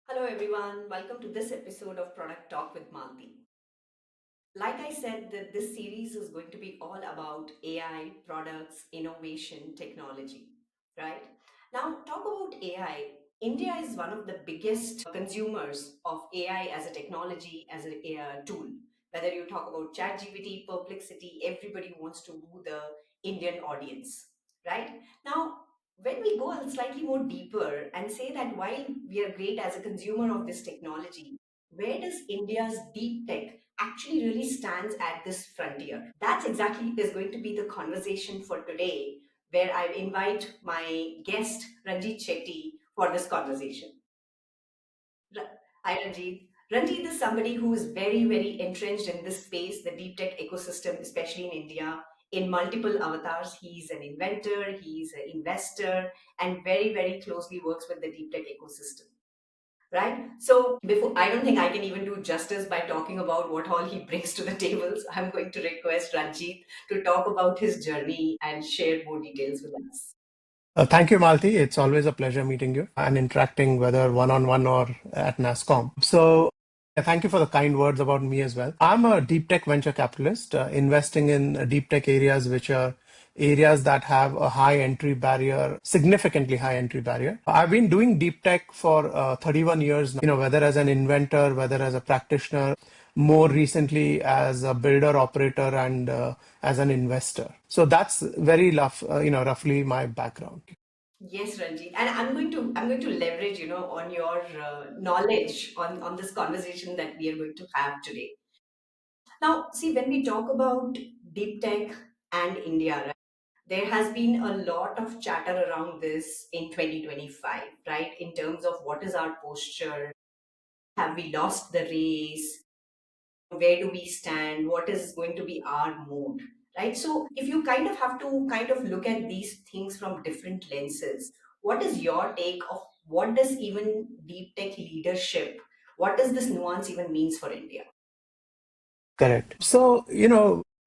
Hello everyone, welcome to this episode of Product Talk with Malthi. Like I said, that this series is going to be all about AI, products, innovation, technology, right? Now, talk about AI. India is one of the biggest consumers of AI as a technology, as a tool. Whether you talk about ChatGPT, Perplexity, everybody wants to woo the Indian audience, right? Now, when we go a slightly more deeper and say that while we are great as a consumer of this technology, where does India's deep tech actually really stands at this frontier? That's exactly is going to be the conversation for today, where I invite my guest Ranjit Shyete for this conversation. Ra- Hi Ranjit. Ranjit is somebody who is very, very entrenched in this space, the deep tech ecosystem, especially in India, in multiple avatars. He's an inventor, he's an investor, and very, very closely works with the deep tech ecosystem, right? So before, I don't think I can even do justice by talking about what all he brings to the table. So I'm going to request Ranjit to talk about his journey and share more details with us. Thank you, Malti. It's always a pleasure meeting you and interacting, whether one-on-one or at NASCOM. Thank you for the kind words about me as well. I'm a deep tech venture capitalist, investing in deep tech areas which are areas that have a high entry barrier, significantly high entry barrier. I've been doing deep tech for 31 years now, whether as an inventor, whether as a practitioner, more recently as a builder, operator, and as an investor. So that's very roughly my background. Yes, Ranjit, and I'm going to leverage on your knowledge on this conversation that we are going to have today. Now, see, when we talk about deep tech and India, right, there has been a lot of chatter around this in 2025, right? In terms of what is our posture, have we lost the race, where do we stand, what is going to be our mood, right? So if you kind of have to kind of look at these things from different lenses, what is your take of what does even deep tech leadership, what does this nuance even means for India? Correct. So,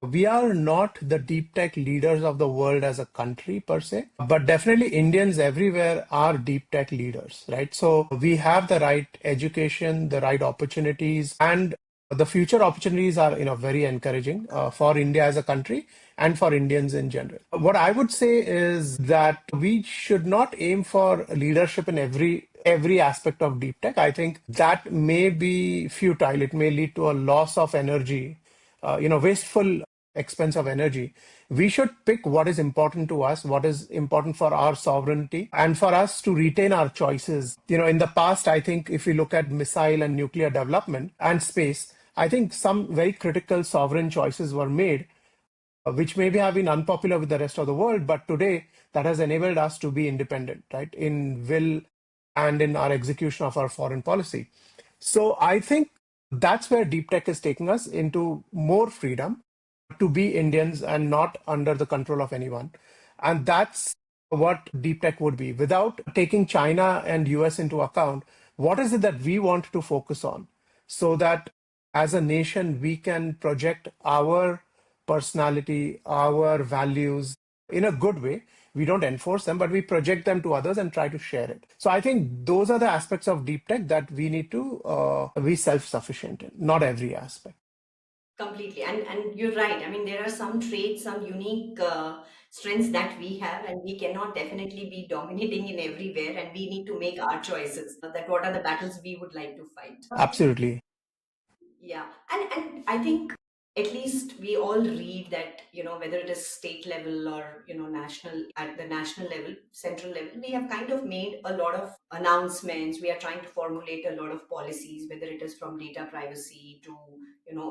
we are not the deep tech leaders of the world as a country per se, but definitely Indians everywhere are deep tech leaders, right? So we have the right education, the right opportunities, and the future opportunities are, very encouraging for India as a country and for Indians in general. What I would say is that we should not aim for leadership in every aspect of deep tech. I think that may be futile. It may lead to a loss of energy, wasteful expense of energy. We should pick what is important to us, what is important for our sovereignty, and for us to retain our choices. In the past, I think if we look at missile and nuclear development and space, I think some very critical sovereign choices were made, which maybe have been unpopular with the rest of the world, but today that has enabled us to be independent, right, in will and in our execution of our foreign policy. So I think that's where deep tech is taking us into more freedom to be Indians and not under the control of anyone. And that's what deep tech would be. Without taking China and US into account, what is it that we want to focus on so that as a nation we can project our personality, our values in a good way. We don't enforce them, but we project them to others and try to share it. So I think those are the aspects of deep tech that we need to be self-sufficient in, not every aspect. Completely, and you're right. I mean, there are some traits, some unique strengths that we have, and we cannot definitely be dominating in everywhere. And we need to make our choices. That what are the battles we would like to fight. Absolutely. Yeah, and I think at least we all read that whether it is state level or national, at the national level, central level, we have kind of made a lot of announcements. We are trying to formulate a lot of policies, whether it is from data privacy to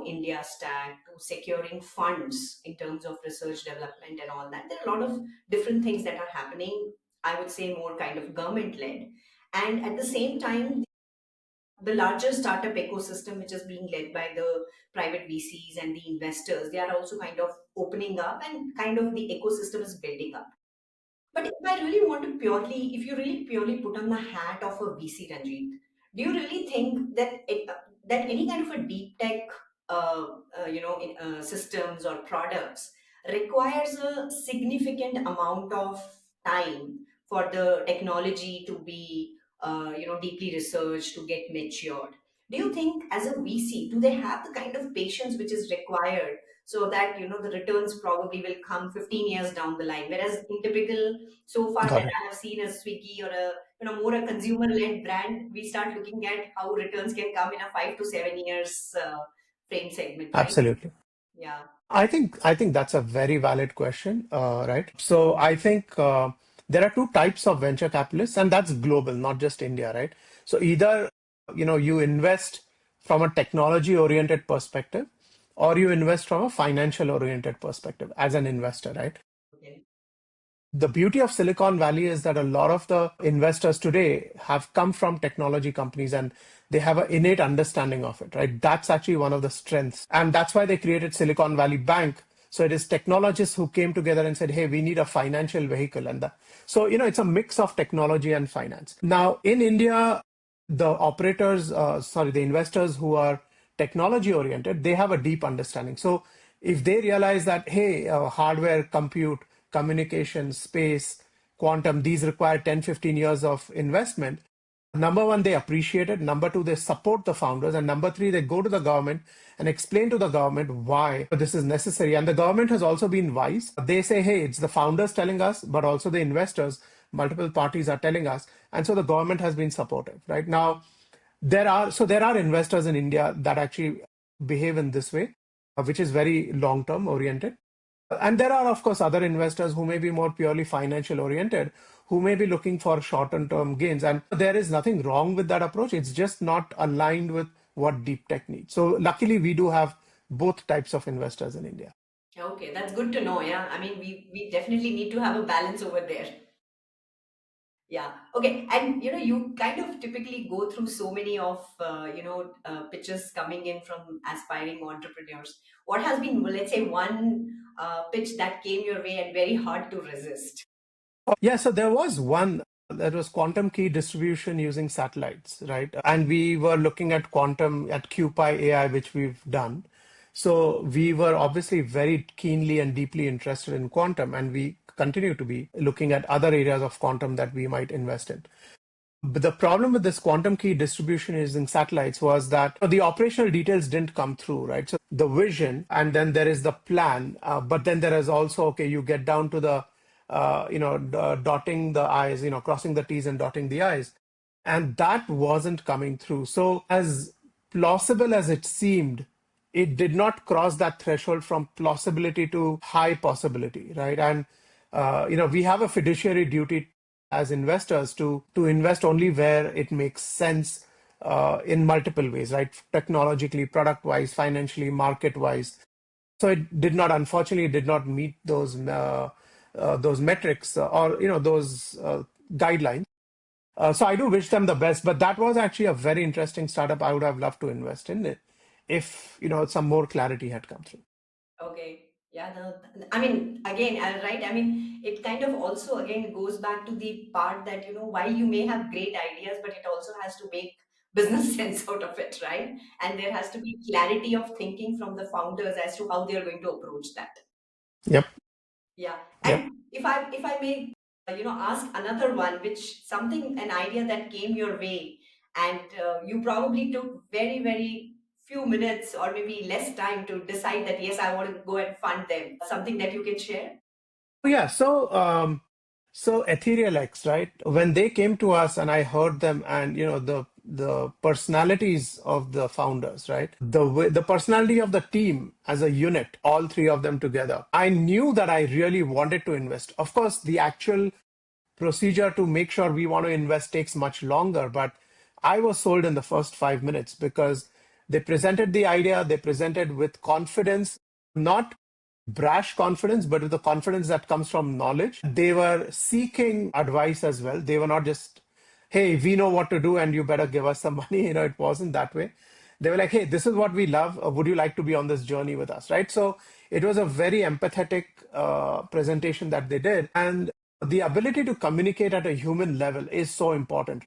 India Stack to securing funds in terms of research development and all that. There are a lot of different things that are happening. I would say more kind of government led, and at the same time the larger startup ecosystem, which is being led by the private VCs and the investors, they are also kind of opening up and kind of the ecosystem is building up. But if I really want to purely, if you really purely put on the hat of a VC, Ranjit, do you really think that that any kind of a deep tech, systems or products requires a significant amount of time for the technology to be deeply researched to get matured. Do you think, as a VC, do they have the kind of patience which is required so that the returns probably will come 15 years down the line? Whereas in typical, so far that Got it. I have seen a Swiggy or a more a consumer-led brand, we start looking at how returns can come in a 5 to 7 years frame segment, right? Absolutely. Yeah. I think that's a very valid question, right? So I think there are two types of venture capitalists, and that's global, not just India, right? So either you invest from a technology-oriented perspective, or you invest from a financial-oriented perspective as an investor, right? Okay. The beauty of Silicon Valley is that a lot of the investors today have come from technology companies and they have an innate understanding of it, right? That's actually one of the strengths. And that's why they created Silicon Valley Bank. So it is technologists who came together and said, hey, we need a financial vehicle. So, it's a mix of technology and finance. Now, in India, the investors who are technology oriented, they have a deep understanding. So if they realize that, hey, hardware, compute, communication, space, quantum, these require 10, 15 years of investment. Number one, they appreciate it. Number two, they support the founders. And number three, they go to the government and explain to the government why this is necessary. And the government has also been wise. They say, hey, it's the founders telling us, but also the investors, multiple parties are telling us. And so the government has been supportive, right? Now, there are investors in India that actually behave in this way, which is very long-term oriented. And there are, of course, other investors who may be more purely financial oriented, who may be looking for short-term term gains. And there is nothing wrong with that approach. It's just not aligned with what deep tech needs. So luckily, we do have both types of investors in India. Okay, that's good to know. Yeah. I mean, we definitely need to have a balance over there. Yeah. Okay. And you kind of typically go through so many of pitches coming in from aspiring entrepreneurs. What has been, well, let's say, one pitch that came your way and very hard to resist? Yeah, so there was one that was quantum key distribution using satellites, right? And we were looking at quantum at QPI AI, which we've done. So we were obviously very keenly and deeply interested in quantum, and we continue to be looking at other areas of quantum that we might invest in. But the problem with this quantum key distribution using satellites was that the operational details didn't come through, right? So the vision, and then there is the plan, but then there is also, okay, you get down to the, dotting the I's, crossing the T's and dotting the I's. And that wasn't coming through. So as plausible as it seemed, it did not cross that threshold from plausibility to high possibility, right? And we have a fiduciary duty as investors to invest only where it makes sense in multiple ways, right? Technologically, product wise, financially, market wise. So it did not, unfortunately, it did not meet those metrics or those guidelines. So I do wish them the best, but that was actually a very interesting startup. I would have loved to invest in it if some more clarity had come through. Okay. Yeah, I mean, again, right. I mean, it kind of also again goes back to the part that, while you may have great ideas, but it also has to make business sense out of it, right? And there has to be clarity of thinking from the founders as to how they are going to approach that. Yep. Yeah. Yep. And if I may, ask another one, which something, an idea that came your way, and you probably took very, very few minutes or maybe less time to decide that, yes, I want to go and fund them. Something that you can share? Yeah, so EtherealX, right? When they came to us and I heard them and the personalities of the founders, right? The personality of the team as a unit, all three of them together. I knew that I really wanted to invest. Of course, the actual procedure to make sure we want to invest takes much longer, but I was sold in the first 5 minutes because they presented the idea, they presented with confidence, not brash confidence, but with the confidence that comes from knowledge. They were seeking advice as well. They were not just, hey, we know what to do and you better give us some money. It wasn't that way. They were like, hey, this is what we love. Would you like to be on this journey with us? Right. So it was a very empathetic presentation that they did. And the ability to communicate at a human level is so important.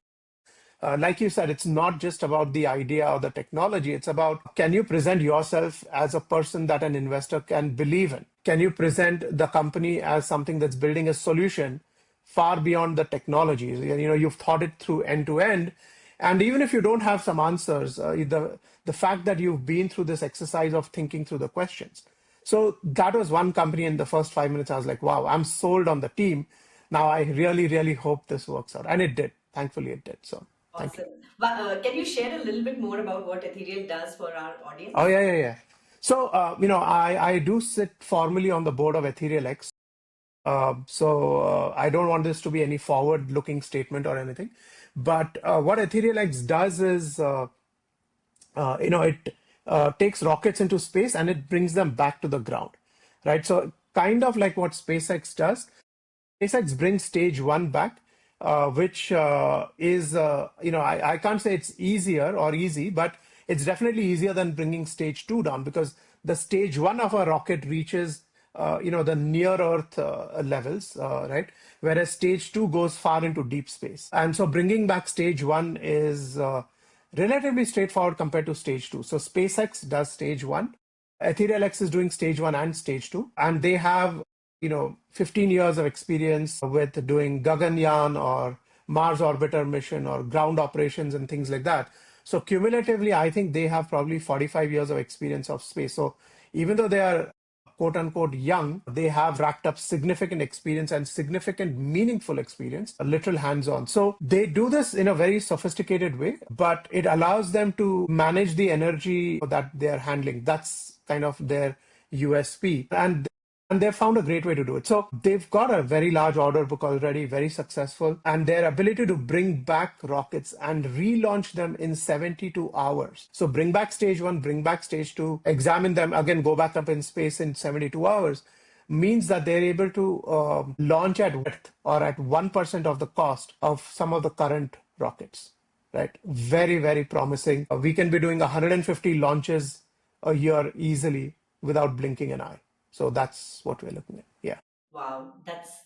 Like you said, it's not just about the idea or the technology. It's about, can you present yourself as a person that an investor can believe in? Can you present the company as something that's building a solution far beyond the technologies. You've thought it through end to end. And even if you don't have some answers, the fact that you've been through this exercise of thinking through the questions. So that was one company in the first 5 minutes. I was like, wow, I'm sold on the team. Now I really, really hope this works out. And it did. Thankfully, it did. So thank you. Awesome. But can you share a little bit more about what Ethereal does for our Oh, audience? yeah, yeah, yeah. So, I do sit formally on the board of EtherealX. I don't want this to be any forward-looking statement or anything. But what EtherealX does is, it takes rockets into space and it brings them back to the ground, right? So kind of like what SpaceX does. SpaceX brings stage one back, which is, I can't say it's easier or easy, but it's definitely easier than bringing stage two down because the stage one of a rocket reaches, the near Earth levels, right? Whereas stage two goes far into deep space. And so bringing back stage one is relatively straightforward compared to stage two. So SpaceX does stage one. EtherealX is doing stage one and stage two, and they have 15 years of experience with doing Gaganyaan or Mars orbiter mission or ground operations and things like that. So cumulatively, I think they have probably 45 years of experience of space. So even though they are quote unquote young, they have racked up significant experience and significant meaningful experience, literal hands on. So they do this in a very sophisticated way, but it allows them to manage the energy that they are handling. That's kind of their USP. And they've found a great way to do it. So they've got a very large order book already, very successful, and their ability to bring back rockets and relaunch them in 72 hours. So bring back stage one, bring back stage two, examine them again, go back up in space in 72 hours means that they're able to launch at width or at 1% of the cost of some of the current rockets, right? Very, very promising. We can be doing 150 launches a year easily without blinking an eye. So that's what we're looking at. Yeah. Wow, that's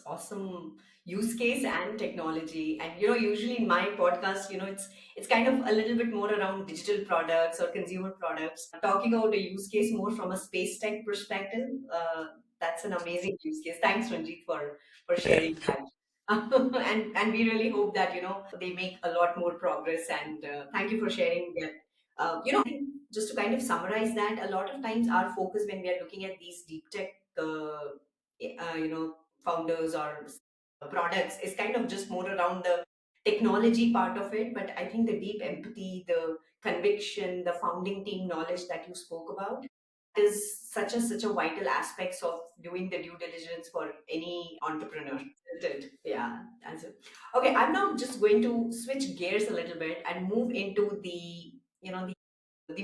awesome use case and technology. And usually in my podcast, it's kind of a little bit more around digital products or consumer products. Talking about a use case more from a space tech perspective, that's an amazing use case. Thanks, Ranjit, for Yeah. sharing that. And we really hope that they make a lot more progress. And thank you for sharing that. I think just to kind of summarize that, a lot of times our focus when we are looking at these deep tech founders or products is kind of just more around the technology part of it. But I think the deep empathy, the conviction, the founding team knowledge that you spoke about is such a vital aspects of doing the due diligence for any entrepreneur, isn't it? Yeah, that's it. Okay, I'm now just going to switch gears a little bit and move into the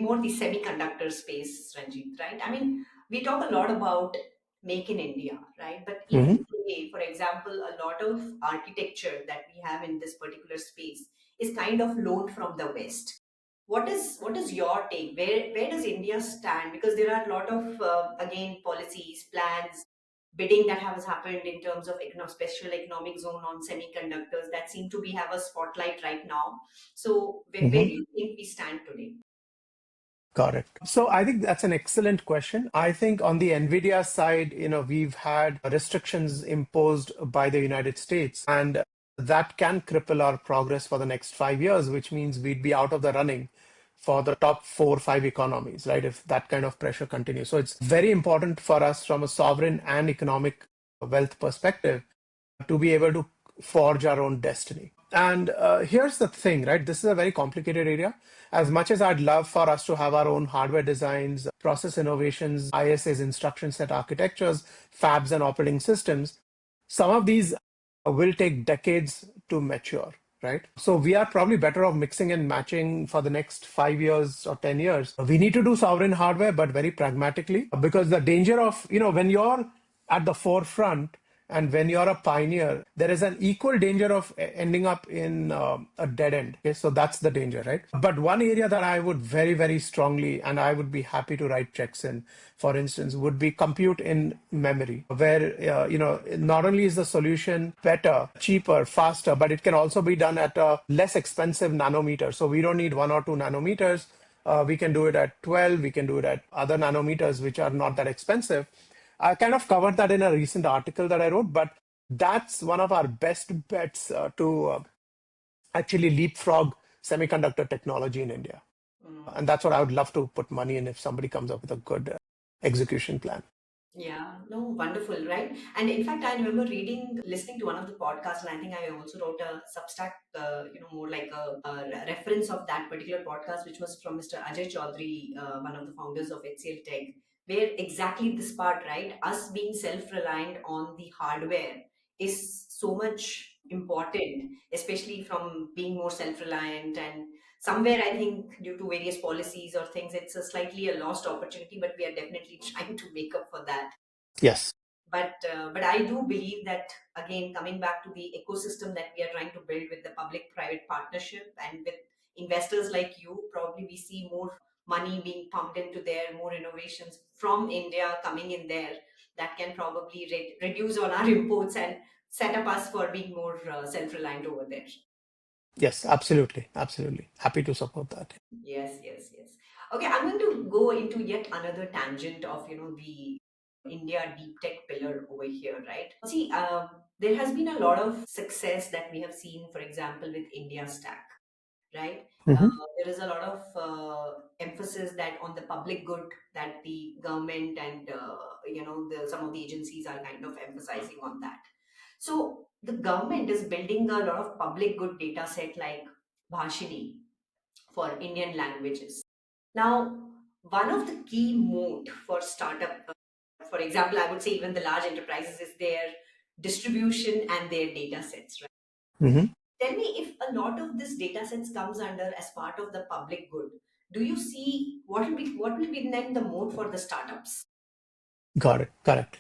more the semiconductor space, Ranjit, right? I mean, we talk a lot about make in India, right? But even Mhm. today, for example, a lot of architecture that we have in this particular space is kind of loaned from the West. What is your take? Where does India stand? Because there are a lot of again policies, plans, bidding that has happened in terms of special economic zone on semiconductors that seem to be have a spotlight right now. So where do Mhm. you think we stand today? Got it. So I think that's an excellent question. I think on the NVIDIA side, we've had restrictions imposed by the United States, and that can cripple our progress for the next 5 years, which means we'd be out of the running for the top 4 or 5 economies, right? If that kind of pressure continues. So it's very important for us from a sovereign and economic wealth perspective to be able to forge our own destiny. And here's the thing, right? This is a very complicated area. As much as I'd love for us to have our own hardware designs, process innovations, ISAs, instruction set architectures, fabs, and operating systems, some of these will take decades to mature, right? So we are probably better off mixing and matching for the next 5 years or 10 years. We need to do sovereign hardware, but very pragmatically, because the danger of, when you're at the forefront, and when you're a pioneer, there is an equal danger of ending up in a dead end. Okay, so that's the danger, right? But one area that I would very, very strongly, and I would be happy to write checks in, for instance, would be compute in memory, where, not only is the solution better, cheaper, faster, but it can also be done at a less expensive nanometer. So we don't need 1 or 2 nanometers. We can do it at 12, we can do it at other nanometers, which are not that expensive. I kind of covered that in a recent article that I wrote, but That's one of our best bets to actually leapfrog semiconductor technology in India. Mm. And that's what I would love to put money in if somebody comes up with a good execution plan. Yeah, no, wonderful, right? And in fact, I remember listening to one of the podcasts, and I think I also wrote a Substack, more like a reference of that particular podcast, which was from Mr. Ajay Chaudhary, one of the founders of HCL Tech, where exactly this part, right? Us being self-reliant on the hardware is so much important, especially from being more self-reliant. And somewhere I think due to various policies or things, it's a slightly a lost opportunity, but we are definitely trying to make up for that. Yes. But I do believe that, again, coming back to the ecosystem that we are trying to build with the public private partnership and with investors like you, probably we see more money being pumped into there, more innovations from India coming in there, that can probably reduce on our imports and set up us for being more self-reliant over there. Yes, absolutely. Absolutely. Happy to support that. Yes, yes, yes. Okay, I'm going to go into yet another tangent of, the India deep tech pillar over here, right? See, there has been a lot of success that we have seen, for example, with India Stack, right? Hmm. There is a lot of emphasis that on the public good that the government and some of the agencies are kind of emphasizing on that. So the government is building a lot of public good data set like Bhashini for Indian languages. Now, one of the key moat for startup, for example, I would say even the large enterprises, is their distribution and their data sets, right? Hmm. Tell me, if a lot of this data sets comes under as part of the public good, do you see what will be then the moat for the startups? Got it. Correct.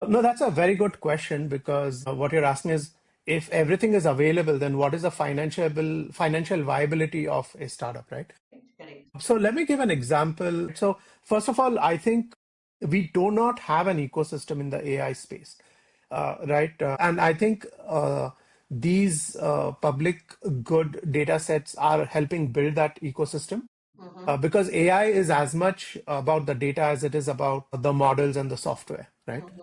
No, that's a very good question because what you're asking is if everything is available, then what is the financial viability of a startup, right? Correct. So let me give an example. So first of all, I think we do not have an ecosystem in the AI space, right? And I think these public good data sets are helping build that ecosystem Mm-hmm. because AI is as much about the data as it is about the models and the software, right? Mm-hmm.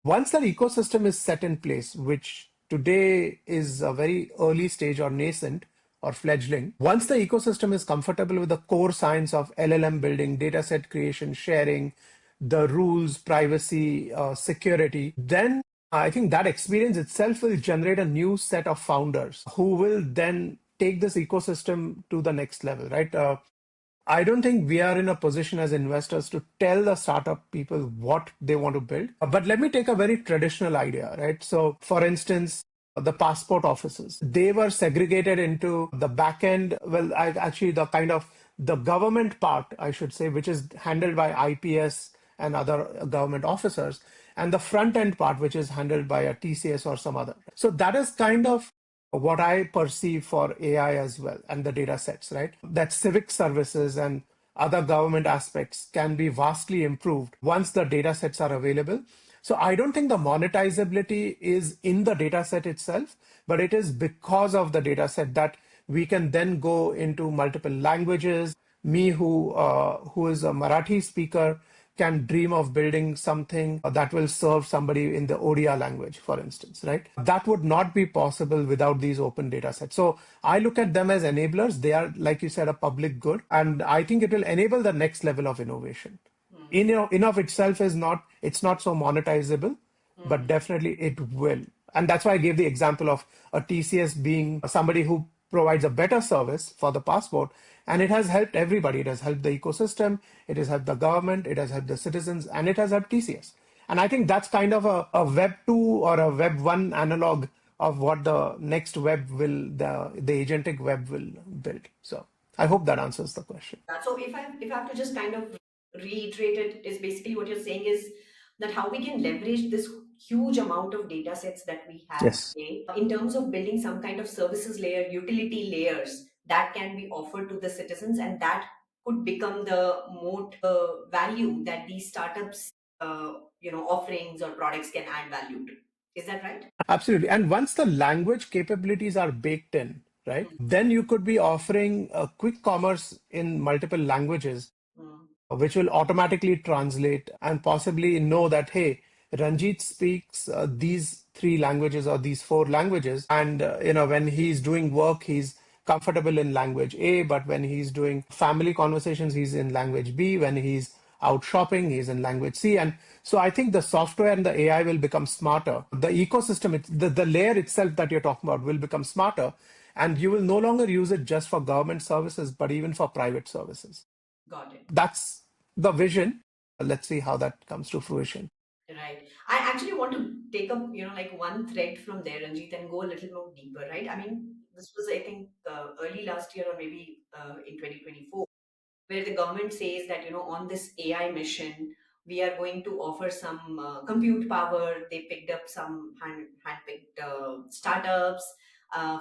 Once that ecosystem is set in place, which today is a very early stage or nascent or fledgling, once the ecosystem is comfortable with the core science of LLM building, dataset creation, sharing, the rules, privacy, security, then I think that experience itself will generate a new set of founders who will then take this ecosystem to the next level, right? I don't think we are in a position as investors to tell the startup people what they want to build. But let me take a very traditional idea, right? So, for instance, the passport offices, they were segregated into the back end. Well, actually, the kind of the government part, I should say, which is handled by IPS and other government officers, and the front end part, which is handled by a TCS or some other. So that is kind of what I perceive for AI as well and the data sets, right? That civic services and other government aspects can be vastly improved once the data sets are available. So I don't think the monetizability is in the data set itself, but it is because of the data set that we can then go into multiple languages. Me, who is a Marathi speaker, can dream of building something that will serve somebody in the Odia language, for instance, right? That would not be possible without these open data sets. So I look at them as enablers. They are, like you said, a public good. And I think it will enable the next level of innovation. In of itself is not, it's not so monetizable, but Mm-hmm. definitely it will. And that's why I gave the example of a TCS being somebody who provides a better service for the passport. And it has helped everybody. It has helped the ecosystem, it has helped the government, it has helped the citizens, and it has helped TCS. And I think that's kind of a Web 2 or a Web 1 analog of what the next web will, the agentic web will build. So I hope that answers the question. So if I have to just kind of reiterate it, is basically what you're saying is that how we can leverage this huge amount of data sets that we have Yes. today in terms of building some kind of services layer, utility layers that can be offered to the citizens, and that could become the moat value that these startups offerings or products can add value to. Is that right? Absolutely. And once the language capabilities are baked in, right, Mm, then you could be offering a quick commerce in multiple languages, mm, which will automatically translate and possibly know that, hey, Ranjit speaks these three languages or these four languages, and when he's doing work, he's comfortable in language A, but when he's doing family conversations, he's in language B. When he's out shopping, he's in language C. And so I think the software and the AI will become smarter. The ecosystem, the layer itself that you're talking about will become smarter. And you will no longer use it just for government services, but even for private services. Got it. That's the vision. Let's see how that comes to fruition. Right. I actually want to take up, like one thread from there, Ranjit, and go a little more deeper, right? I mean, this was, I think, early last year or maybe in 2024, where the government says that, on this AI mission, we are going to offer some compute power. They picked up some hand-picked startups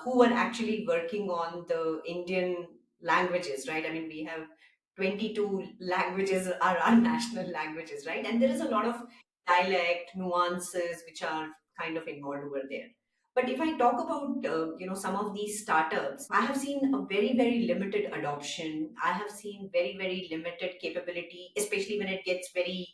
who were actually working on the Indian languages, right? I mean, we have 22 languages are our national languages, right? And there is a lot of dialect nuances which are kind of involved over there. But if I talk about some of these startups, I have seen a very limited adoption. I have seen very limited capability, especially when it gets very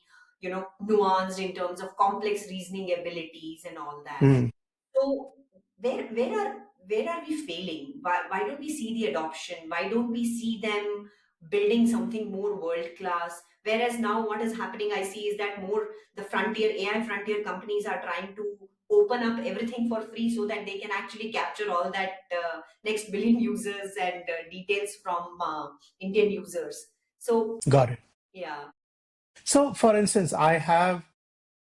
nuanced in terms of complex reasoning abilities and all that. Hmm. So where are we failing? Why don't we see the adoption? Why don't we see them building something more world class? Whereas now what is happening, I see, is that more the frontier AI frontier companies are trying to open up everything for free so that they can actually capture all that next billion users and details from Indian users. So Got it. yeah, So, for instance, I have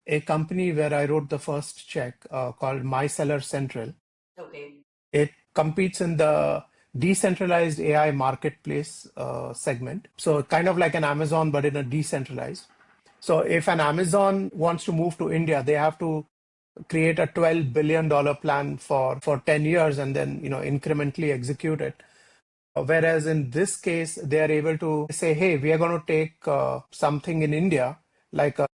a company where I wrote the first check called My Seller Central. okay, It competes in the decentralized AI marketplace segment. So, kind of like an Amazon, but in a decentralized. So, if an Amazon wants to move to India, they have to create a $12 billion plan for 10 years and then incrementally execute it. Whereas in this case, they are able to say, hey, we are going to take something in India, like a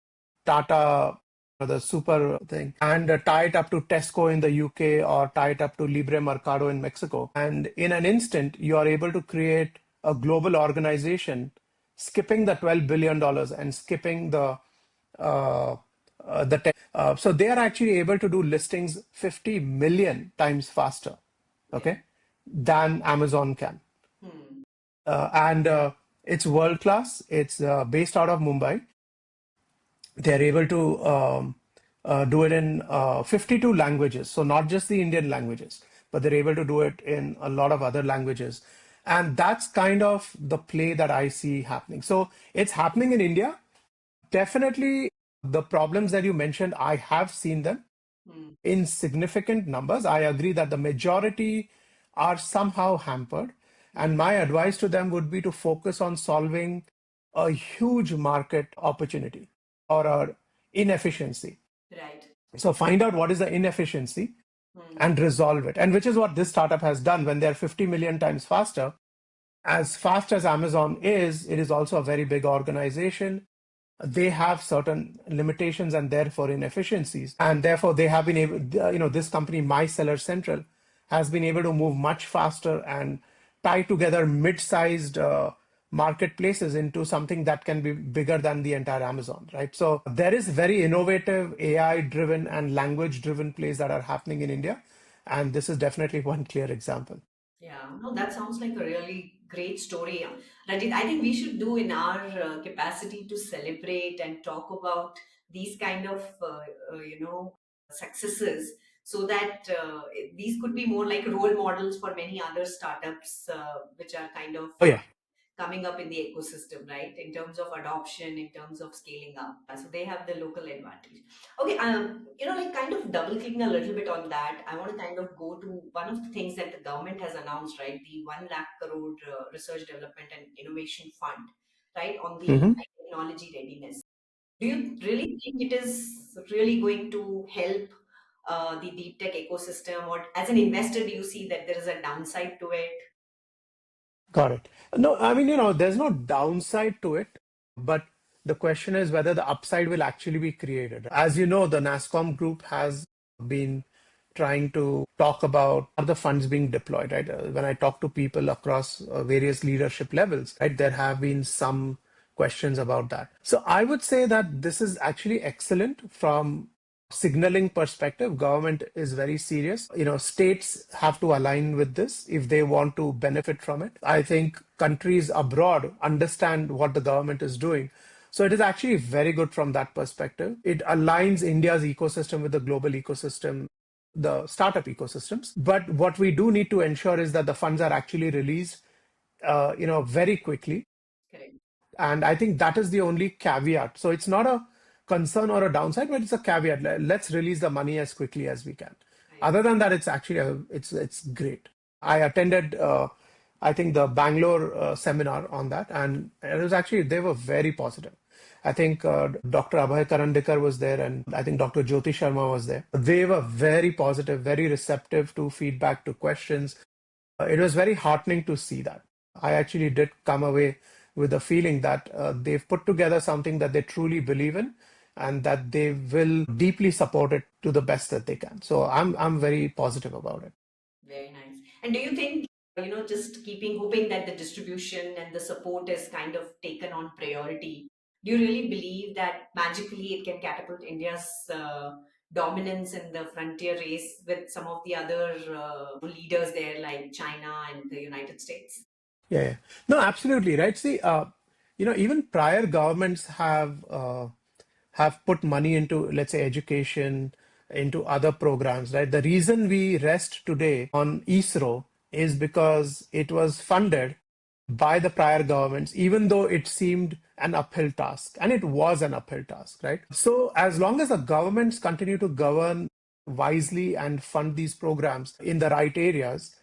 Tata, the super thing, and tie it up to Tesco in the UK or tie it up to Libre Mercado in Mexico. And in an instant, you are able to create a global organization, skipping the $12 billion and skipping uh, so they are actually able to do listings 50 million times faster, yeah, okay, than Amazon can. hmm, And it's world class. It's based out of Mumbai. They're able to do it in 52 languages. So not just the Indian languages, but they're able to do it in a lot of other languages. And that's kind of the play that I see happening. So it's happening in India. Definitely the problems that you mentioned, I have seen them hmm, in significant numbers. I agree that the majority are somehow hampered. yeah, And my advice to them would be to focus on solving a huge market opportunity or a inefficiency. right, So find out what is the inefficiency hmm, and resolve it. And which is what this startup has done. When they're 50 million times faster, as fast as Amazon is, it is also a very big organization. They have certain limitations and therefore inefficiencies. And therefore, they have been able, this company, My Seller Central, has been able to move much faster and tie together mid-sized marketplaces into something that can be bigger than the entire Amazon, right? So there is very innovative AI-driven and language-driven plays that are happening in India. And this is definitely one clear example. yeah. No, that sounds like a really great story, Ranjit. I think we should do in our capacity to celebrate and talk about these kind of successes, so that these could be more like role models for many other startups which are kind of Oh, yeah. coming up in the ecosystem, right? In terms of adoption, in terms of scaling up. So they have the local advantage. Okay, like kind of double clicking a little bit on that, I want to kind of go to one of the things that the government has announced, right? The 1 lakh crore research development and innovation fund, right? On the Mhm. technology readiness. Do you really think it is really going to help the deep tech ecosystem, or as an investor, do you see that there is a downside to it? Got it. No, I mean, there's no downside to it, but the question is whether the upside will actually be created. As you know, the NASCOM group has been trying to talk about are the funds being deployed, right? When I talk to people across various leadership levels, right, there have been some questions about that. So I would say that this is actually excellent from signaling perspective. Government is very serious. States have to align with this if they want to benefit from it. I think countries abroad understand what the government is doing. So it is actually very good from that perspective. It aligns India's ecosystem with the global ecosystem, the startup ecosystems. But what we do need to ensure is that the funds are actually released, very quickly. Correct. And I think that is the only caveat. So it's not a concern or a downside, but it's a caveat. Let's release the money as quickly as we can. I Other agree. than that, it's actually it's great. I attended, I think, the Bangalore seminar on that, and it was actually, they were very positive. I think Dr. Abhay Karandikar was there, and I think Dr. Jyoti Sharma was there. They were very positive, very receptive to feedback, to questions. It was very heartening to see that. I actually did come away with the feeling that they've put together something that they truly believe in and that they will deeply support it to the best that they can. So I'm very positive about it. Very nice. And do you think, just keeping hoping that the distribution and the support is kind of taken on priority, do you really believe that magically it can catapult India's dominance in the frontier race with some of the other leaders there, like China and the United States? Yeah, yeah. No, absolutely, right. See, even prior governments have put money into, let's say, education, into other programs, right? The reason we rest today on ISRO is because it was funded by the prior governments, even though it seemed an uphill task, and it was an uphill task, right? So as long as the governments continue to govern wisely and fund these programs in the right areas,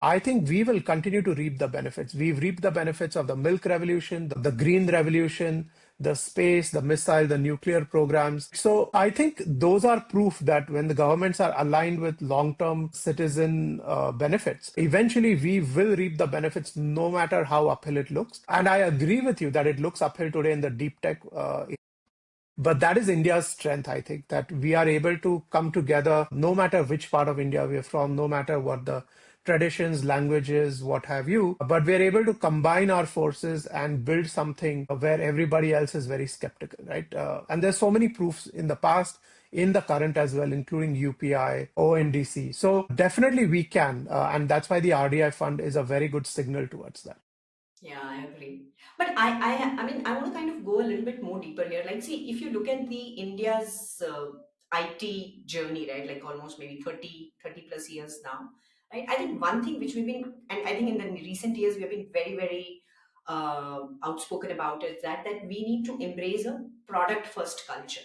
I think we will continue to reap the benefits. We've reaped the benefits of the milk revolution, the green revolution, the space, the missile, the nuclear programs. So I think those are proof that when the governments are aligned with long-term citizen benefits, eventually we will reap the benefits no matter how uphill it looks. And I agree with you that it looks uphill today in the deep tech, but that is India's strength, I think, that we are able to come together no matter which part of India we are from, no matter what the traditions, languages, what have you, but we're able to combine our forces and build something where everybody else is very skeptical, right? And there's so many proofs in the past, in the current as well, including UPI, ONDC. So definitely we can. And that's why the RDI fund is a very good signal towards that. Yeah, I agree. But I mean, I want to kind of go a little bit more deeper here. Like, see, if you look at the India's IT journey, right, like almost maybe 30 plus years now, right? I think one thing which we've been, and I think in the recent years, we have been very, very outspoken about is that we need to embrace a product first culture,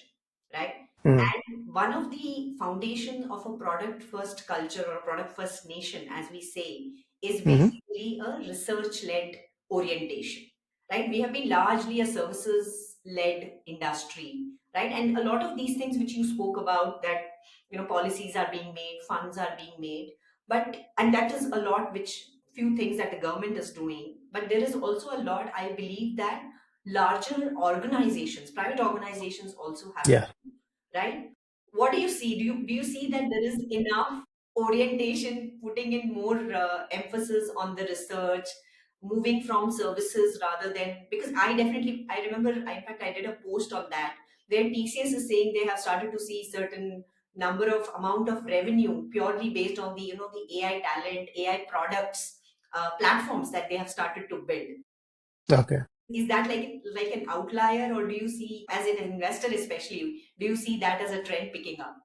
right? Mm. One of the foundation of a product first culture or a product first nation, as we say, is Hmm. basically a research led orientation, right? We have been largely a services led industry, right? And a lot of these things which you spoke about, that policies are being made, funds are being made, but and that is a lot which few things that the government is doing, but there is also a lot, I believe, that larger organizations, private organizations also have to Yeah. do, right? What do you see? Do you see that there is enough orientation, putting in more emphasis on the research, moving from services rather than, because I remember, in fact, I did a post on that where TCS is saying they have started to see certain number of amount of revenue purely based on the the AI talent, AI products, platforms that they have started to build. Okay. Is that like an outlier, or do you see, as an investor especially, do you see that as a trend picking up?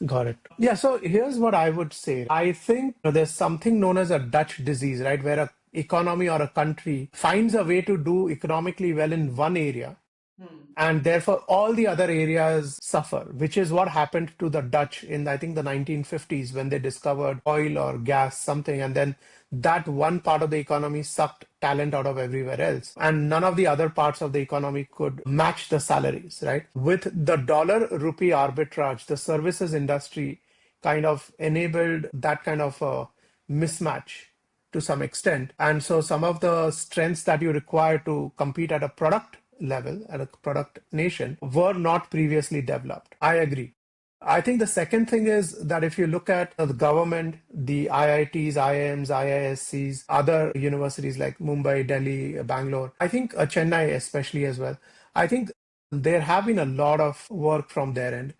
Got it. Yeah, so here's what I would say. I think there's something known as a Dutch disease, right? Where a economy or a country finds a way to do economically well in one area, Hmm. and therefore all the other areas suffer, which is what happened to the Dutch in, I think, the 1950s when they discovered oil or gas, something, and then that one part of the economy sucked talent out of everywhere else, and none of the other parts of the economy could match the salaries, right? With the dollar rupee arbitrage, the services industry kind of enabled that kind of a mismatch to some extent. And so some of the strengths that you require to compete at a product level, at a product nation, were not previously developed. I agree. I think the second thing is that if you look at the government, the IITs, IIMs, IISCs, other universities like Mumbai, Delhi, Bangalore, I think Chennai especially as well, I think there have been a lot of work from their end.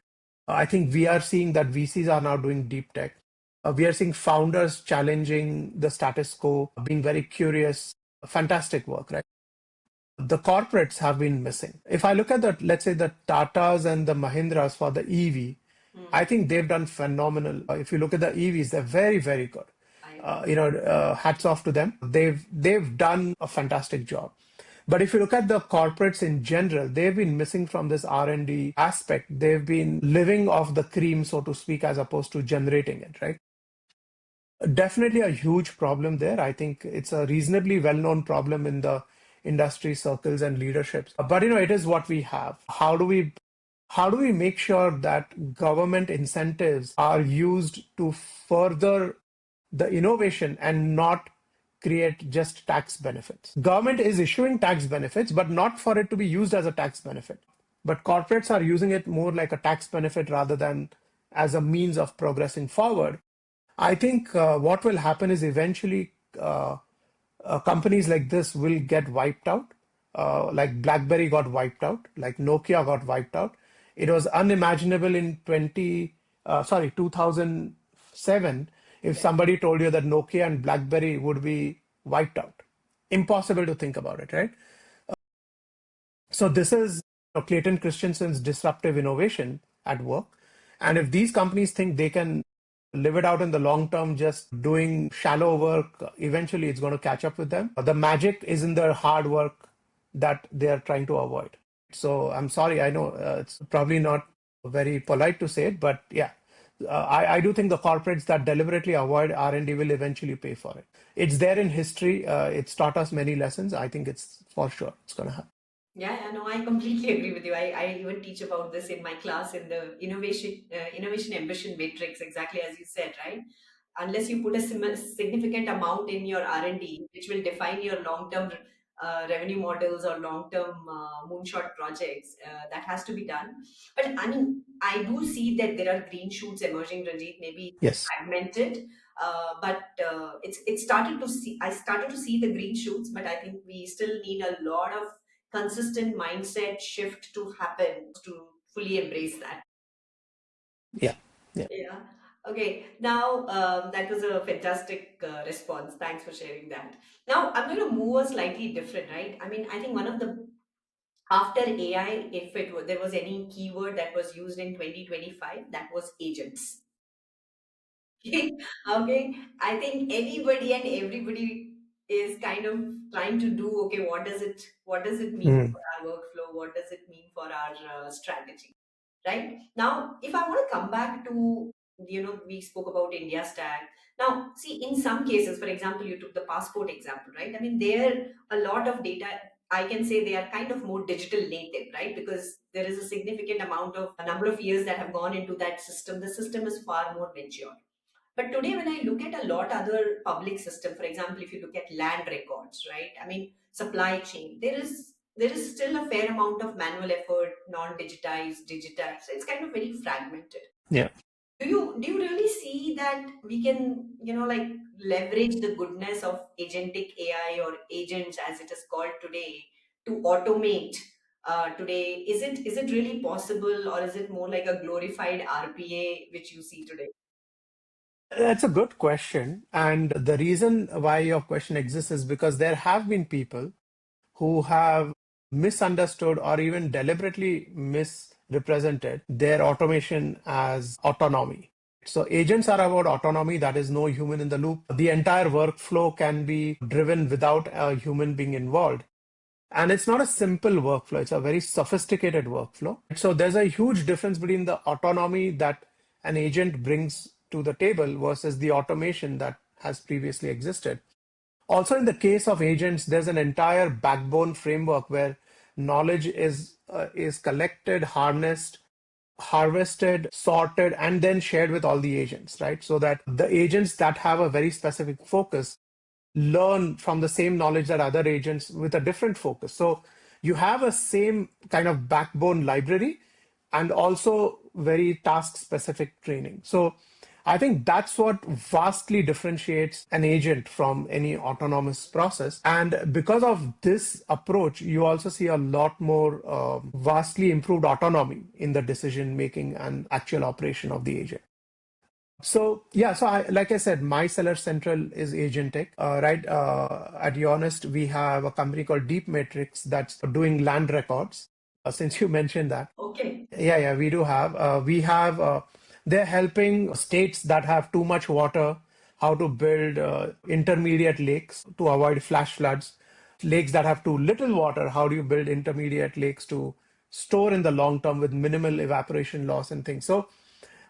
I think we are seeing that VCs are now doing deep tech. We are seeing founders challenging the status quo, being very curious. Fantastic work, right? The corporates have been missing. If I look at the, let's say the Tatas and the Mahindras for the EV, I think they've done phenomenal. If you look at the EVs, they're very, very good. I agree. Hats off to them. They've done a fantastic job. But if you look at the corporates in general, they've been missing from this R&D aspect. They've been living off the cream, so to speak, as opposed to generating it, right? Definitely a huge problem there. I think it's a reasonably well-known problem in the industry circles and leaderships. But it is what we have. How do we make sure that government incentives are used to further the innovation and not create just tax benefits? Government is issuing tax benefits, but not for it to be used as a tax benefit. But corporates are using it more like a tax benefit rather than as a means of progressing forward. I think what will happen is eventually companies like this will get wiped out. Like BlackBerry got wiped out, like Nokia got wiped out. It was unimaginable in 2007 if somebody told you that Nokia and BlackBerry would be wiped out. Impossible to think about it, right? So this is Clayton Christensen's disruptive innovation at work. And if these companies think they can live it out in the long term, just doing shallow work, eventually it's going to catch up with them. The magic is in the hard work that they are trying to avoid. So I'm sorry, I know it's probably not very polite to say it, but yeah, I do think the corporates that deliberately avoid R&D will eventually pay for it. It's there in history. It's taught us many lessons. I think it's for sure it's going to happen. Yeah, yeah, no, I completely agree with you. I even teach about this in my class in the innovation ambition matrix, exactly as you said, right? Unless you put a significant amount in your R&D, which will define your long-term revenue models or long-term moonshot projects, that has to be done. But I mean, I do see that there are green shoots emerging, Ranjit, maybe Yes. fragmented, but it's started to see. I started to see the green shoots, but I think we still need a lot of consistent mindset shift to happen to fully embrace that. Yeah. Yeah. Yeah. Okay. Now, that was a fantastic response. Thanks for sharing that. Now, I'm going to move a slightly different, right? I mean, I think one of the after AI, if there was any keyword that was used in 2025, that was agents. Okay, I think anybody and everybody is kind of trying to do, okay, what does it mean Mm. for our workflow? What does it mean for our strategy? Right now, if I want to come back to, we spoke about India stack. Now, see, in some cases, for example, you took the passport example, right? I mean, there a lot of data. I can say they are kind of more digital native, right? Because there is a significant amount of a number of years that have gone into that system. The system is far more mature. But today, when I look at a lot other public system, for example, if you look at land records, right? I mean, supply chain, there is still a fair amount of manual effort, non-digitized, digitized. So it's kind of very fragmented. Yeah. Do you really see that we can, like leverage the goodness of agentic AI or agents as it is called today to automate today? Is it really possible, or is it more like a glorified RPA which you see today? That's a good question. And the reason why your question exists is because there have been people who have misunderstood or even deliberately misrepresented their automation as autonomy. So agents are about autonomy, that is no human in the loop. The entire workflow can be driven without a human being involved. And it's not a simple workflow, it's a very sophisticated workflow. So there's a huge difference between the autonomy that an agent brings to the table versus the automation that has previously existed. Also, in the case of agents, there's an entire backbone framework where knowledge is collected, harnessed, harvested, sorted, and then shared with all the agents, right? So that the agents that have a very specific focus learn from the same knowledge that other agents with a different focus. So you have a same kind of backbone library, and also very task specific training. So I think that's what vastly differentiates an agent from any autonomous process. And because of this approach, you also see a lot more vastly improved autonomy in the decision making and actual operation of the agent. So yeah, so like I said, my seller central is Agentic, right? At Honest, we have a company called Deep Matrix that's doing land records. Since you mentioned that, Okay. yeah, we do have. They're helping states that have too much water how to build intermediate lakes to avoid flash floods. Lakes that have too little water, how do you build intermediate lakes to store in the long term with minimal evaporation loss and things. So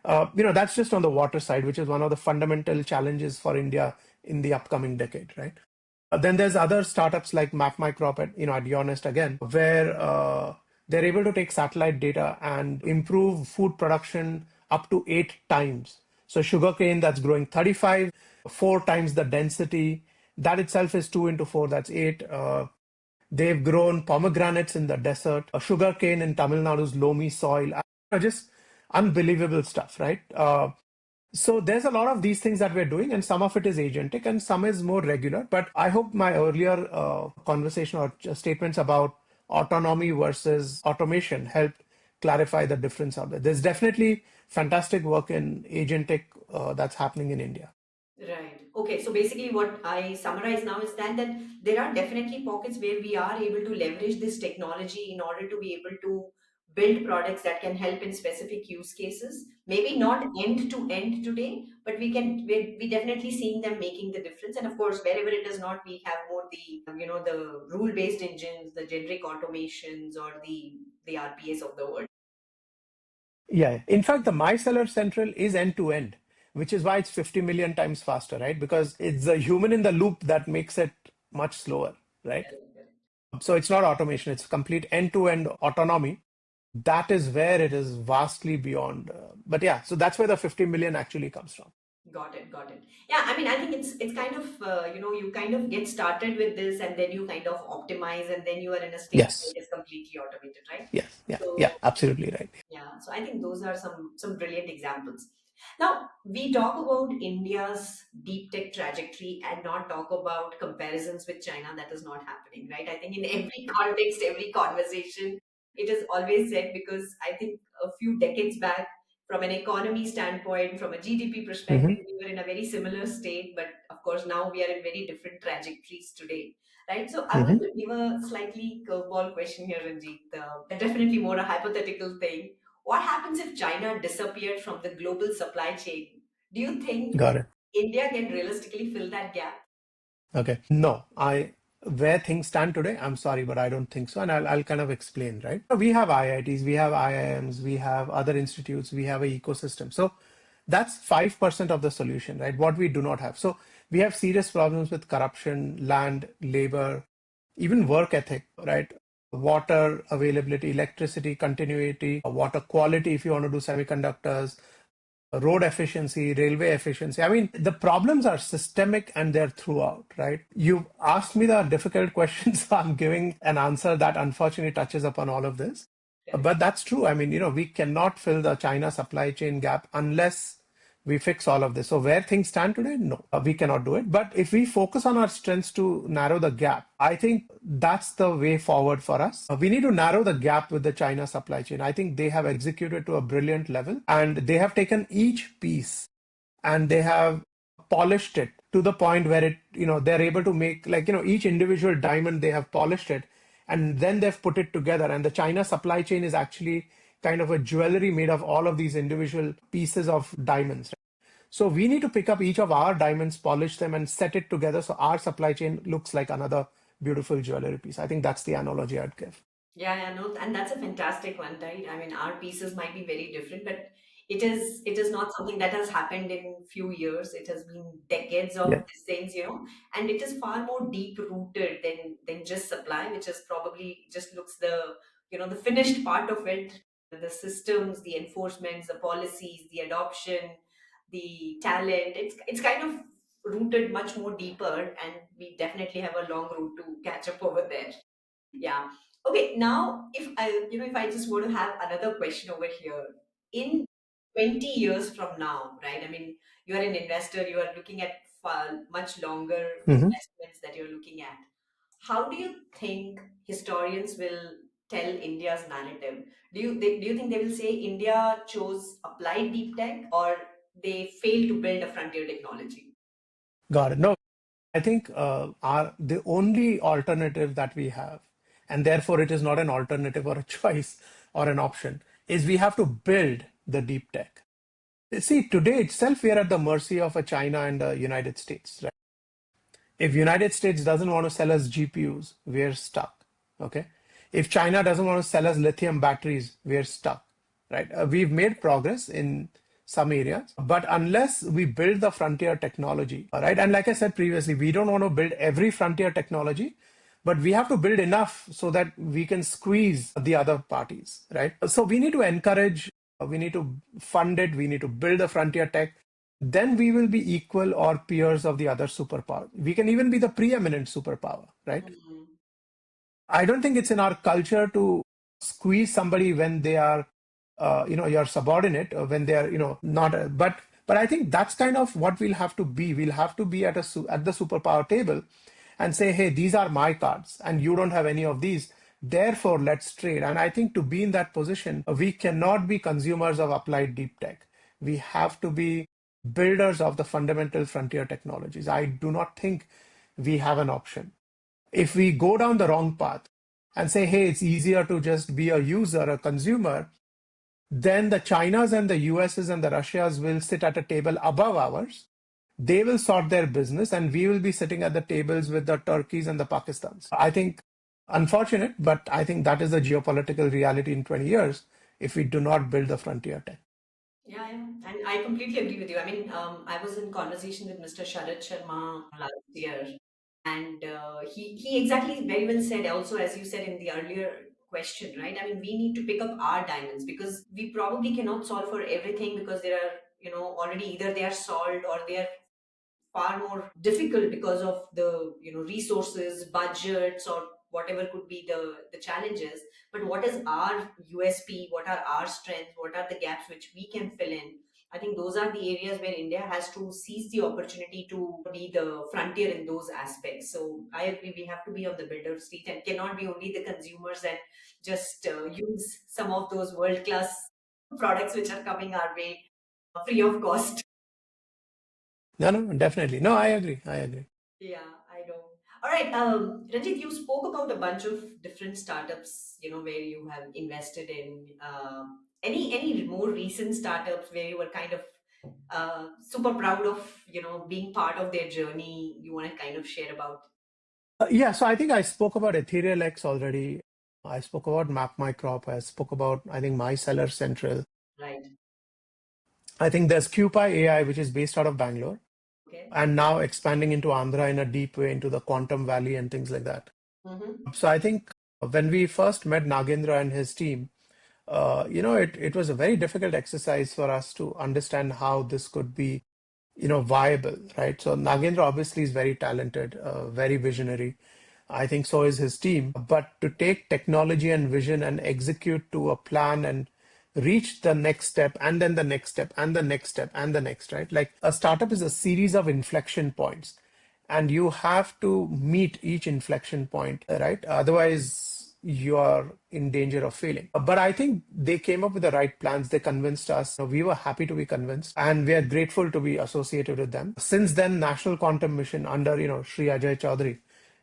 that's just on the water side, which is one of the fundamental challenges for India in the upcoming decade, right? Then there's other startups like MapMyCrop at Honest again, where they're able to take satellite data and improve food production up to 8 times. So sugarcane that's growing 35, 4 times the density. That itself is 2 into 4, that's 8. They've grown pomegranates in the desert, sugarcane in Tamil Nadu's loamy soil. Just unbelievable stuff, right? So there's a lot of these things that we're doing, and some of it is agentic and some is more regular. But I hope my earlier conversation or statements about autonomy versus automation helped clarify the difference out there. There's definitely fantastic work in agentic that's happening in India. Right. Okay. So basically, what I summarize now is that there are definitely pockets where we are able to leverage this technology in order to be able to build products that can help in specific use cases. Maybe not end to end today, but we definitely seeing them making the difference. And of course, wherever it is not, we have more the rule based engines, the generic automations, or the RPAs of the world. Yeah. In fact, the My Seller Central is end to end, which is why it's 50 million times faster, right? Because it's the human in the loop that makes it much slower, right? So it's not automation, it's complete end to end autonomy. That is where it is vastly beyond. But yeah, so that's where the 50 million actually comes from. Got it, got it. Yeah, I mean, I think it's kind of you kind of get started with this, and then you kind of optimize, and then you are in a state where Yes. it is completely automated, right? Yes. Yeah. Yeah. So Absolutely right. yeah, so I think those are some brilliant examples. Now we talk about India's deep tech trajectory and not talk about comparisons with China. That is not happening, right? I think in every context, every conversation, it is always said because I think a few decades back, from an economy standpoint, from a GDP perspective, Hmm. we were in a very similar state, but of course now we are in very different trajectories today. Right, so I want Hmm. to give a slightly curveball question here, Ranjeet. Definitely more a hypothetical thing. What happens if China disappeared from the global supply chain? Do you think Got it. India can realistically fill that gap? Okay. No, where things stand today, I'm sorry, but I don't think so. And I'll kind of explain, right? We have IITs, we have IIMs, we have other institutes, we have an ecosystem. So that's 5% of the solution, right? What we do not have. So we have serious problems with corruption, land, labor, even work ethic, right? Water availability, electricity continuity, water quality if you want to do semiconductors, road efficiency, railway efficiency. I mean, the problems are systemic and they're throughout, right? You asked me the difficult questions, so I'm giving an answer that unfortunately touches upon all of this. Correct. But that's true. I mean, we cannot fill the China supply chain gap unless we fix all of this. So where things stand today, no, we cannot do it. But if we focus on our strengths to narrow the gap, I think that's the way forward for us. We need to narrow the gap with the China supply chain. I think they have executed to a brilliant level and they have taken each piece and they have polished it to the point where they're able to make, like, each individual diamond, they have polished it and then they've put it together. And the China supply chain is actually kind of a jewelry made of all of these individual pieces of diamonds. So we need to pick up each of our diamonds, polish them, and set it together so our supply chain looks like another beautiful jewelry piece. I think that's the analogy I'd give. Yeah, yeah, no, and that's a fantastic one, right? I mean, our pieces might be very different, but it is not something that has happened in few years. It has been decades of Yeah. these things, and it is far more deep rooted than just supply, which is probably just looks the finished part of it, the systems, the enforcements, the policies, the adoption, the talent. It's kind of rooted much more deeper, and we definitely have a long road to catch up over there. Yeah. Okay, now if I just want to have another question over here, in 20 years from now, right? I mean, you are an investor, you are looking at far much longer Mhm. investments that you're looking at. How do you think historians will tell India's narrative? Do you think they will say India chose applied deep tech, or they failed to build a frontier technology? Got it. No, I think our the only alternative that we have, and therefore it is not an alternative or a choice or an option, is we have to build the deep tech. See, today itself we are at the mercy of a China and the United States, right? If United States doesn't want to sell us GPUs, we're stuck. Okay. If China doesn't want to sell us lithium batteries, we're stuck. Right. We've made progress in some areas, but unless we build the frontier technology, all right. And like I said previously, we don't want to build every frontier technology, but we have to build enough so that we can squeeze the other parties, right? So we need to encourage, we need to fund it, we need to build the frontier tech, then we will be equal or peers of the other superpower. We can even be the preeminent superpower, right? Mm, I don't think it's in our culture to squeeze somebody when they are, your subordinate, or when they are, not. But I think that's kind of what we'll have to be. We'll have to be at the superpower table, and say, hey, these are my cards, and you don't have any of these. Therefore, let's trade. And I think to be in that position, we cannot be consumers of applied deep tech. We have to be builders of the fundamental frontier technologies. I do not think we have an option. If we go down the wrong path and say, hey, it's easier to just be a user, a consumer, then the Chinas and the USs and the Russias will sit at a table above ours. They will sort their business, and we will be sitting at the tables with the Turkeys and the Pakistans. I think unfortunate, but I think that is the geopolitical reality in 20 years if we do not build the frontier tech. yeah, yeah, and I completely agree with you. I mean, I was in conversation with Mr. Sharad Sharma last year, and he exactly very well said. Also, as you said in the earlier question, right? I mean, we need to pick up our diamonds because we probably cannot solve for everything because there are already either they are solved or they are far more difficult because of the resources, budgets, or whatever could be the challenges. But what is our USP? What are our strengths? What are the gaps which we can fill in? I think those are the areas where India has to seize the opportunity to be the frontier in those aspects. So I agree, we have to be on the builder seat and cannot be only the consumers and just use some of those world class products which are coming our way free of cost. No, no, definitely. No, I agree. I agree. Yeah, I know. All right, Ranjit, you spoke about a bunch of different startups, where you have invested in. Any more recent startups where you were kind of super proud of, being part of their journey? You want to kind of share about, Yeah, so I think I spoke about EtherealX already. I spoke about Map My Crop. I spoke about, I think, My Seller Central. right? I think there's QPy AI, which is based out of Bangalore, Okay. and now expanding into Andhra in a deep way into the Quantum Valley and things like that. Mm-hmm. So I think when we first met Nagendra and his team, it was a very difficult exercise for us to understand how this could be, viable, right? So Nagendra obviously is very talented, very visionary. I think so is his team. But to take technology and vision and execute to a plan and reach the next step and then the next step and the next step and the next, right? Like a startup is a series of inflection points, and you have to meet each inflection point, right? Otherwise, you are in danger of failing. But I think they came up with the right plans. They convinced us. We were happy to be convinced, and we are grateful to be associated with them. Since then, National Quantum Mission under Sri Ajay Chaudhary,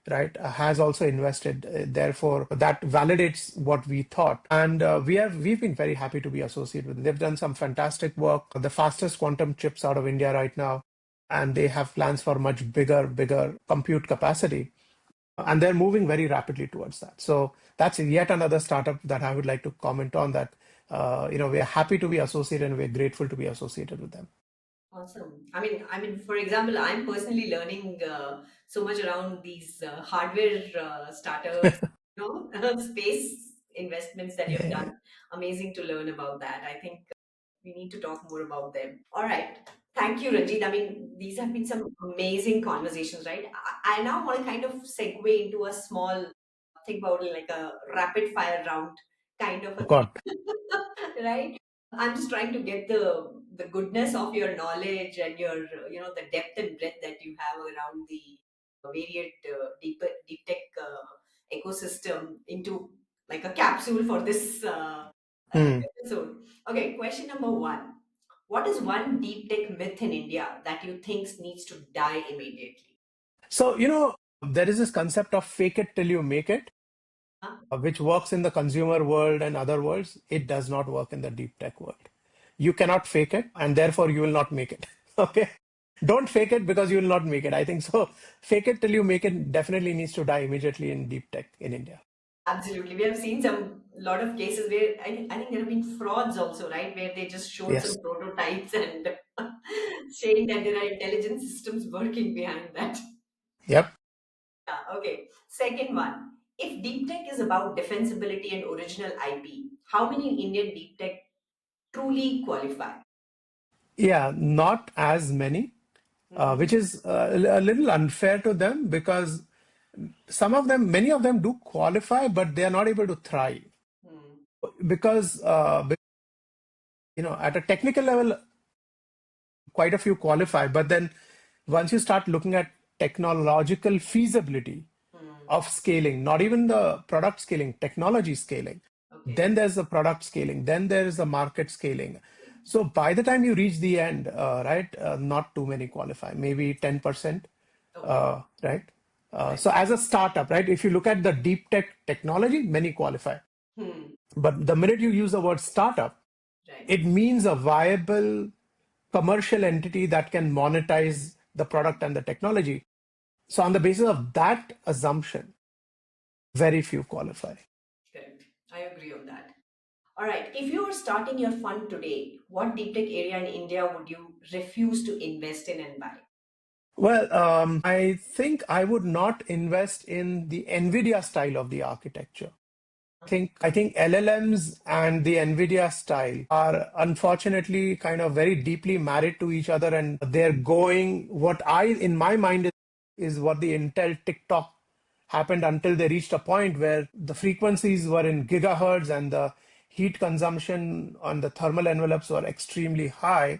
right, has also invested. Therefore, that validates what we thought, and we've been very happy to be associated with them. They've done some fantastic work. The fastest quantum chips out of India right now, and they have plans for much bigger compute capacity, and they're moving very rapidly towards that. So that's yet another startup that I would like to comment on. That we're happy to be associated, and we're grateful to be associated with them. Awesome. I mean, for example, I'm personally learning so much around these hardware startups, space investments that you've Yeah. done. Amazing to learn about that. I think we need to talk more about them. All right. Thank you, Ranjit. I mean, these have been some amazing conversations, right? I now want to kind of segue into a small think about it like a rapid fire round kind of Oh a thing, God. right? I'm just trying to get the goodness of your knowledge and your the depth and breadth that you have around the varied deep tech ecosystem into like a capsule for this Hmm. episode. Okay, question number one. What is one deep tech myth in India that you think needs to die immediately? So, there is this concept of fake it till you make it, Huh? which works in the consumer world and other worlds. It does not work in the deep tech world. You cannot fake it, and therefore you will not make it. Okay. Don't fake it because you will not make it. I think so. Fake it till you make it definitely needs to die immediately in deep tech in India. Absolutely. We have seen some lot of cases where I think there have been frauds also, right? Where they just showed some Yes. prototypes and saying that there are intelligence systems working behind that. Yep. Yeah, okay. Second one. If deep tech is about defensibility and original IP, how many Indian deep tech truly qualify? Yeah, not as many, Hmm. which is a little unfair to them because many of them do qualify, but they are not able to thrive Hmm. because, at a technical level, quite a few qualify. But then once you start looking at technological feasibility Hmm. of scaling, not even the product scaling, technology scaling, Okay. then there's the product scaling, then there is the market scaling. So by the time you reach the end, right, not too many qualify, maybe 10%, Okay. right? Right. So as a startup, right, if you look at the deep tech technology, many qualify. Hmm. But the minute you use the word startup, Right. it means a viable commercial entity that can monetize the product and the technology. So on the basis of that assumption, very few qualify. Correct. I agree on that. All right. If you were starting your fund today, what deep tech area in India would you refuse to invest in and buy? Well, I think I would not invest in the NVIDIA style of the architecture. I think LLMs and the NVIDIA style are unfortunately kind of very deeply married to each other, and they're going what I in my mind is what the Intel TikTok happened until they reached a point where the frequencies were in gigahertz and the heat consumption on the thermal envelopes were extremely high.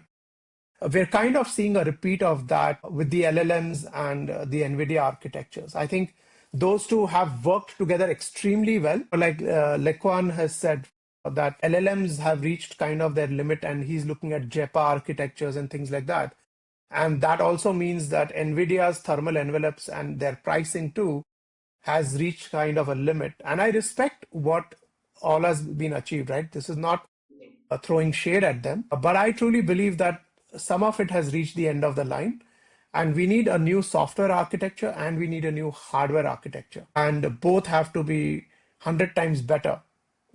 We're kind of seeing a repeat of that with the LLMs and the NVIDIA architectures. I think those two have worked together extremely well. Like Lekwan has said, that LLMs have reached kind of their limit, and he's looking at JEPA architectures and things like that. And that also means that NVIDIA's thermal envelopes and their pricing too has reached kind of a limit. And I respect what all has been achieved, right? This is not Okay. throwing shade at them. But I truly believe that some of it has reached the end of the line. And we need a new software architecture and we need a new hardware architecture. And both have to be 100 times better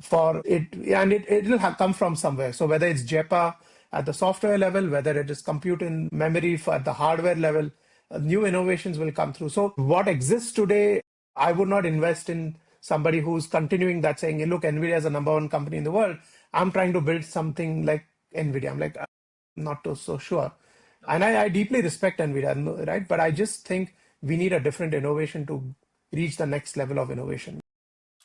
for it. And it will come from somewhere. So whether it's JEPA at the software level, whether it is compute in memory at the hardware level, new innovations will come through. So what exists today, I would not invest in somebody who's continuing that saying, "Hey, look, NVIDIA is the number one company in the world. I'm trying to build something like NVIDIA." I'm like, I'm not so sure. And Okay. I deeply respect NVIDIA, right? But I just think we need a different innovation to reach the next level of innovation.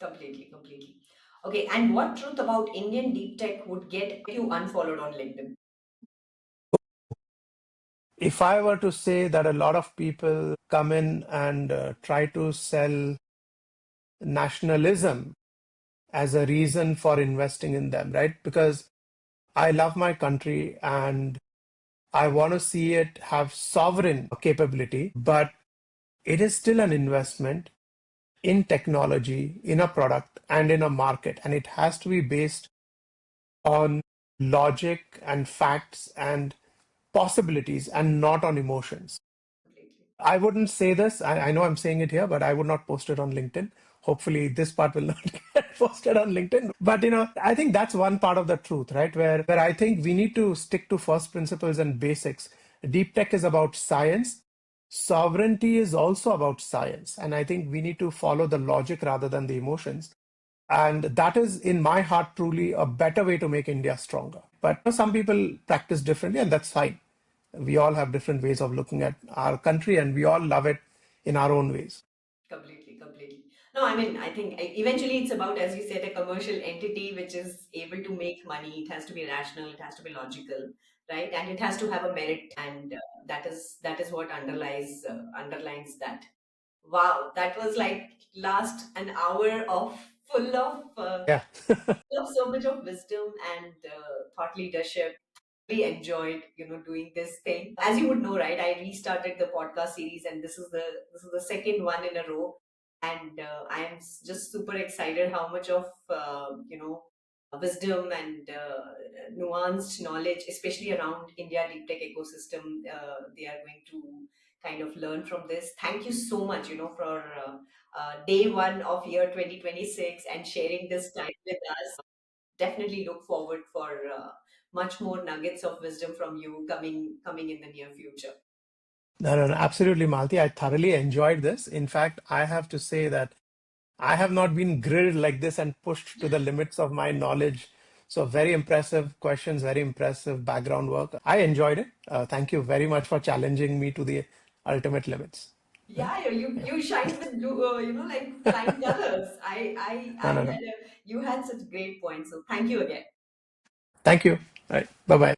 Completely, completely. Okay, and what truth about Indian deep tech would get you unfollowed on LinkedIn? If I were to say that a lot of people come in and try to sell nationalism as a reason for investing in them, right? Because I love my country and I want to see it have sovereign capability, but it is still an investment in technology, in a product, and in a market. And it has to be based on logic and facts and possibilities and not on emotions. Completely. I wouldn't say this. I know I'm saying it here, but I would not post it on LinkedIn. Hopefully, this part will not get posted on LinkedIn. But I think that's one part of the truth, right? Where I think we need to stick to first principles and basics. Deep tech is about science. Sovereignty is also about science. And I think we need to follow the logic rather than the emotions. And that is, in my heart, truly a better way to make India stronger. But some people practice differently, and that's fine. We all have different ways of looking at our country, and we all love it in our own ways. Completely, completely. No, I mean, I think eventually it's about, as you said, a commercial entity which is able to make money. It has to be rational, it has to be logical, right? And it has to have a merit, and that is what underlines that. Wow, that was like last an hour of full of Yeah. so much of wisdom and thought leadership. Really enjoyed doing this thing. As you would know, right, I restarted the podcast series, and this is the second one in a row. And I am just super excited how much of wisdom and nuanced knowledge, especially around India deep tech ecosystem, they are going to kind of learn from this. Thank you so much, for day one of year 2026 and sharing this time with us. Definitely look forward for much more nuggets of wisdom from you coming in the near future. No, no, no, absolutely, Malti. I thoroughly enjoyed this. In fact, I have to say that I have not been grilled like this and pushed to the limits of my knowledge. So, very impressive questions, very impressive background work. I enjoyed it. Thank you very much for challenging me to the ultimate limits. Right? Yeah, Yeah. you shined with blue, like flying colors. No, I no, had no. you had such great points. So thank you again. Thank you. All right. Bye bye.